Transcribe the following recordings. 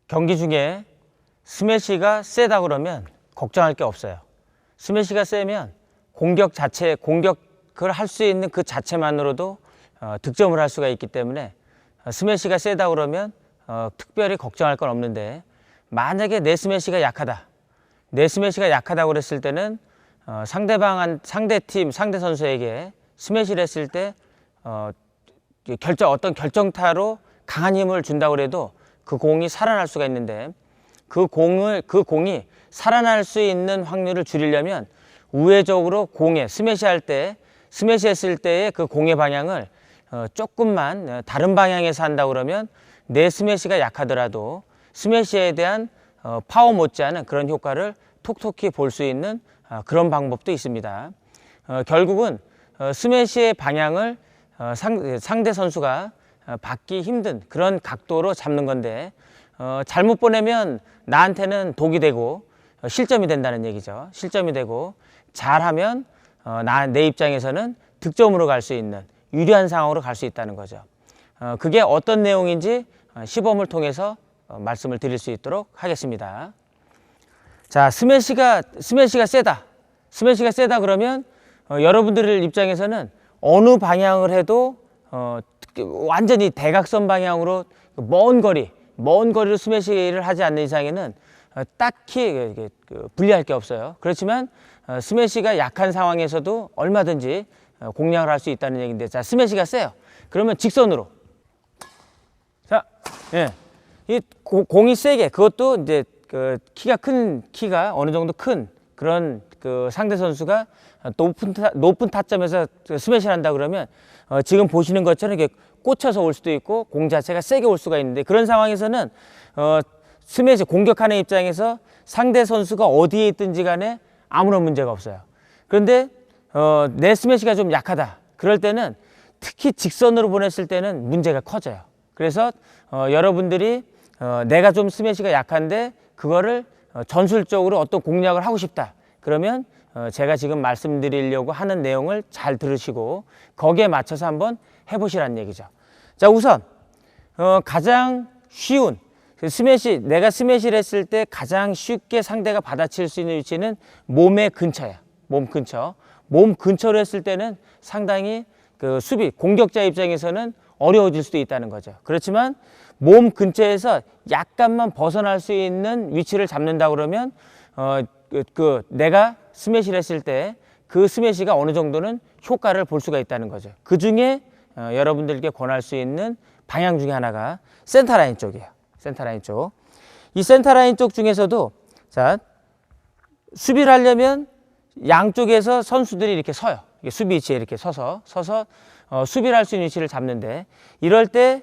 경기 중에 스매시가 세다 그러면 걱정할 게 없어요. 스매시가 세면 공격을 할 수 있는 그 자체만으로도 득점을 할 수가 있기 때문에 스매시가 세다 그러면 특별히 걱정할 건 없는데, 만약에 내 스매시가 약하다, 내 스매시가 약하다고 그랬을 때는 상대 선수에게 스매시를 했을 때 어떤 결정타로 강한 힘을 준다고 해도 그 공이 살아날 수가 있는데, 그 공이 살아날 수 있는 확률을 줄이려면 우회적으로 스매시 했을 때의 그 공의 방향을 조금만 다른 방향에서 한다 그러면 내 스매시가 약하더라도 스매시에 대한 파워 못지않은 그런 효과를 톡톡히 볼 수 있는 그런 방법도 있습니다. 결국은 스매시의 방향을 상대 선수가 받기 힘든 그런 각도로 잡는 건데, 잘못 보내면 나한테는 독이 되고 실점이 된다는 얘기죠. 실점이 되고, 잘하면 내 입장에서는 득점으로 갈 수 있는 유리한 상황으로 갈 수 있다는 거죠. 그게 어떤 내용인지 시범을 통해서 말씀을 드릴 수 있도록 하겠습니다. 자, 스매시가 세다. 스매시가 세다 그러면 여러분들 입장에서는 어느 방향을 해도 완전히 대각선 방향으로 먼 거리로 스매시를 하지 않는 이상에는 딱히 불리할 게 없어요. 그렇지만 스매시가 약한 상황에서도 얼마든지 공략을 할 수 있다는 얘기인데, 자, 스매시가 세요. 그러면 직선으로. 자, 예. 이 공이 세게, 그것도 이제 키가 어느 정도 큰 그런 상대 선수가 높은 타점에서 스매시를 한다 그러면 지금 보시는 것처럼 이렇게 꽂혀서 올 수도 있고 공 자체가 세게 올 수가 있는데, 그런 상황에서는 스매시 공격하는 입장에서 상대 선수가 어디에 있든지 간에 아무런 문제가 없어요. 그런데 내 스매시가 좀 약하다 그럴 때는, 특히 직선으로 보냈을 때는 문제가 커져요. 그래서 여러분들이 내가 좀 스매시가 약한데 그거를 전술적으로 어떤 공략을 하고 싶다 그러면 제가 지금 말씀드리려고 하는 내용을 잘 들으시고 거기에 맞춰서 한번 해보시라는 얘기죠. 자, 우선 가장 쉬운 내가 스매시를 했을 때 가장 쉽게 상대가 받아칠 수 있는 위치는 몸의 근처야. 몸 근처로 했을 때는 상당히 공격자 입장에서는 어려워질 수도 있다는 거죠. 그렇지만 몸 근처에서 약간만 벗어날 수 있는 위치를 잡는다 그러면 내가 스매시를 했을 때 그 스매시가 어느 정도는 효과를 볼 수가 있다는 거죠. 그 중에 여러분들께 권할 수 있는 방향 중에 하나가 센터라인 쪽이에요. 센터라인 쪽. 이 센터라인 쪽 중에서도, 자, 수비를 하려면 양쪽에서 선수들이 이렇게 서요. 수비 위치에 이렇게 서서 수비를 할 수 있는 위치를 잡는데, 이럴 때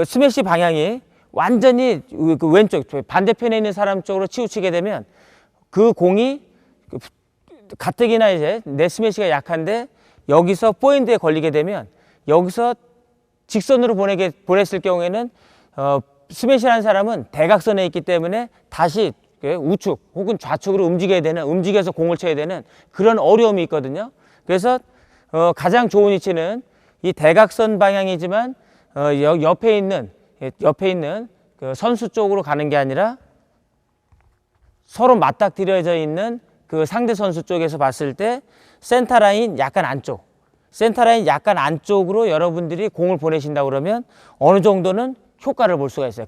스매시 방향이 완전히 왼쪽 반대편에 있는 사람 쪽으로 치우치게 되면 그 공이 가뜩이나 이제 내 스매시가 약한데 여기서 포핸드에 걸리게 되면, 여기서 직선으로 보냈을 경우에는 스매시를 한 사람은 대각선에 있기 때문에 다시 우측 혹은 좌측으로 움직여서 공을 쳐야 되는 그런 어려움이 있거든요. 그래서 가장 좋은 위치는 이 대각선 방향이지만 옆에 있는 그 선수 쪽으로 가는 게 아니라 서로 맞닥뜨려져 있는 그 상대 선수 쪽에서 봤을 때 센터라인 약간 안쪽으로 여러분들이 공을 보내신다 그러면 어느 정도는 효과를 볼 수가 있어요.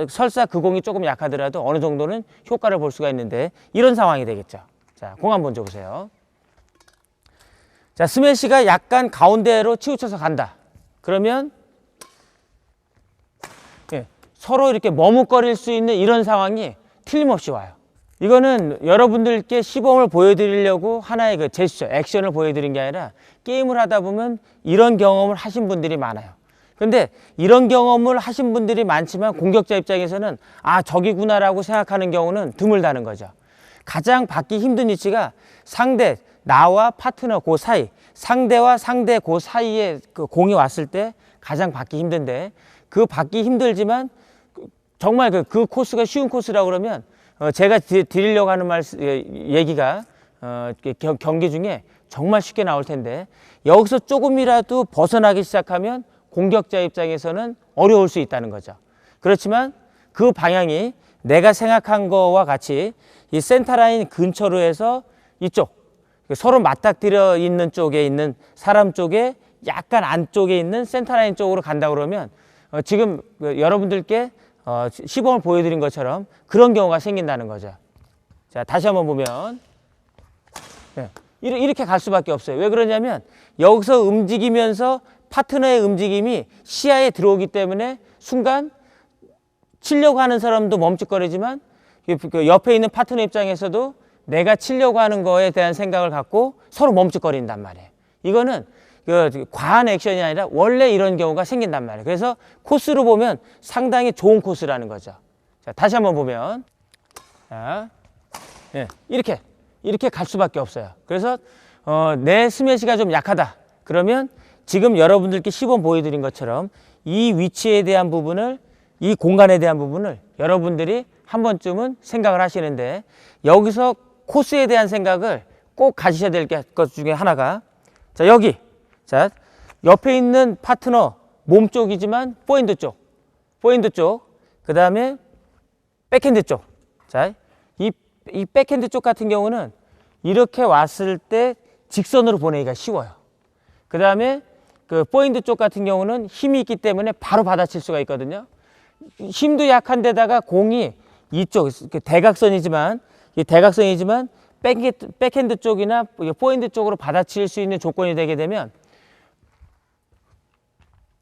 설사 그 공이 조금 약하더라도 어느 정도는 효과를 볼 수가 있는데, 이런 상황이 되겠죠. 자, 공 한번 줘보세요. 자, 스매시가 약간 가운데로 치우쳐서 간다. 그러면 서로 이렇게 머뭇거릴 수 있는 이런 상황이 틀림없이 와요. 이거는 여러분들께 시범을 보여드리려고 하나의 그 제스처, 액션을 보여드린 게 아니라 게임을 하다 보면 이런 경험을 하신 분들이 많아요. 근데 이런 경험을 하신 분들이 많지만 공격자 입장에서는 저기구나라고 생각하는 경우는 드물다는 거죠. 가장 받기 힘든 위치가 나와 파트너 그 사이, 상대와 상대 그 사이에 그 공이 왔을 때 가장 받기 힘든데, 그 받기 힘들지만 정말 그 코스가 쉬운 코스라고 그러면 제가 드리려고 하는 얘기가 경기 중에 정말 쉽게 나올 텐데, 여기서 조금이라도 벗어나기 시작하면 공격자 입장에서는 어려울 수 있다는 거죠. 그렇지만 그 방향이 내가 생각한 거와 같이 이 센터라인 근처로 해서 이쪽 서로 맞닥뜨려 있는 쪽에 있는 사람 쪽에 약간 안쪽에 있는 센터라인 쪽으로 간다 그러면 지금 여러분들께 시범을 보여드린 것처럼 그런 경우가 생긴다는 거죠. 자, 다시 한번 보면 이렇게 갈 수밖에 없어요. 왜 그러냐면 여기서 움직이면서 파트너의 움직임이 시야에 들어오기 때문에 순간 치려고 하는 사람도 멈칫거리지만 그 옆에 있는 파트너 입장에서도 내가 치려고 하는 거에 대한 생각을 갖고 서로 멈칫거린단 말이에요. 이거는 과한 액션이 아니라 원래 이런 경우가 생긴단 말이에요. 그래서 코스로 보면 상당히 좋은 코스라는 거죠. 자, 다시 한번 보면 자, 이렇게 갈 수밖에 없어요. 그래서 내 스매시가 좀 약하다 그러면 지금 여러분들께 시범 보여드린 것처럼 이 위치에 대한 부분을 이 공간에 대한 부분을 여러분들이 한 번쯤은 생각을 하시는데 여기서 코스에 대한 생각을 꼭 가지셔야 될 것 중에 하나가 자 여기 자 옆에 있는 파트너 몸 쪽이지만 포핸드 쪽 그 다음에 백핸드 쪽 자 이 백핸드 쪽 같은 경우는 이렇게 왔을 때 직선으로 보내기가 쉬워요. 그 다음에 그 포핸드 쪽 같은 경우는 힘이 있기 때문에 바로 받아칠 수가 있거든요. 힘도 약한 데다가 공이 이쪽 대각선이지만 백핸드 쪽이나 포핸드 쪽으로 받아칠 수 있는 조건이 되게 되면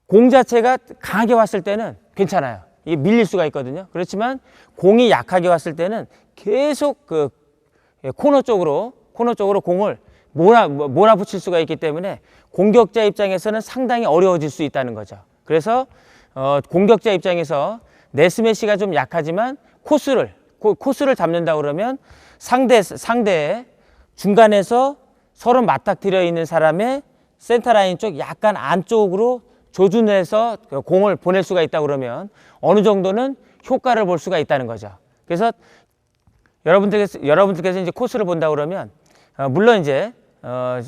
공 자체가 강하게 왔을 때는 괜찮아요. 이게 밀릴 수가 있거든요. 그렇지만 공이 약하게 왔을 때는 계속 그 코너 쪽으로 공을 몰아붙일 수가 있기 때문에 공격자 입장에서는 상당히 어려워질 수 있다는 거죠. 그래서 공격자 입장에서 내 스매시가 좀 약하지만 코스를 잡는다 그러면 상대의 중간에서 서로 맞닥뜨려 있는 사람의 센터라인 쪽 약간 안쪽으로 조준해서 공을 보낼 수가 있다 그러면 어느 정도는 효과를 볼 수가 있다는 거죠. 그래서 여러분들께서 이제 코스를 본다 그러면 물론 이제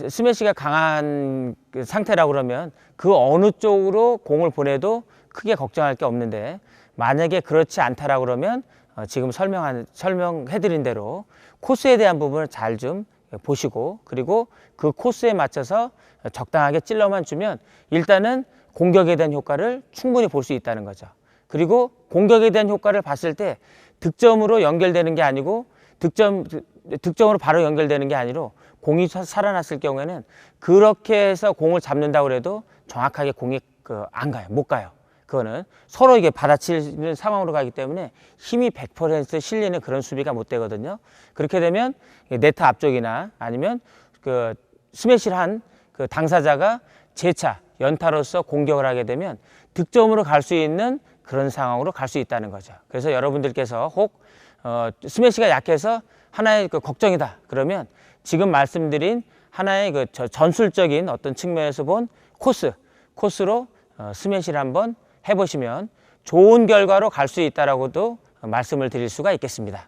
스매시가 강한 상태라 그러면 그 어느 쪽으로 공을 보내도 크게 걱정할 게 없는데 만약에 그렇지 않다라 그러면 지금 설명해드린 대로 코스에 대한 부분을 잘 좀 보시고 그리고 그 코스에 맞춰서 적당하게 찔러만 주면 일단은 공격에 대한 효과를 충분히 볼 수 있다는 거죠. 그리고 공격에 대한 효과를 봤을 때 득점으로 연결되는 게 아니고 득점으로 바로 연결되는 게 아니라 공이 살아났을 경우에는 그렇게 해서 공을 잡는다고 해도 정확하게 공이 안 가요. 못 가요. 그거는 서로 이게 받아치는 상황으로 가기 때문에 힘이 100% 실리는 그런 수비가 못 되거든요. 그렇게 되면 네트 앞쪽이나 아니면 그 스매시를 한 그 당사자가 재차 연타로서 공격을 하게 되면 득점으로 갈 수 있는 그런 상황으로 갈 수 있다는 거죠. 그래서 여러분들께서 혹 스매시가 약해서 하나의 걱정이다 그러면 지금 말씀드린 하나의 전술적인 어떤 측면에서 본 코스로 스매시를 한번 해보시면 좋은 결과로 갈 수 있다라고도 말씀을 드릴 수가 있겠습니다.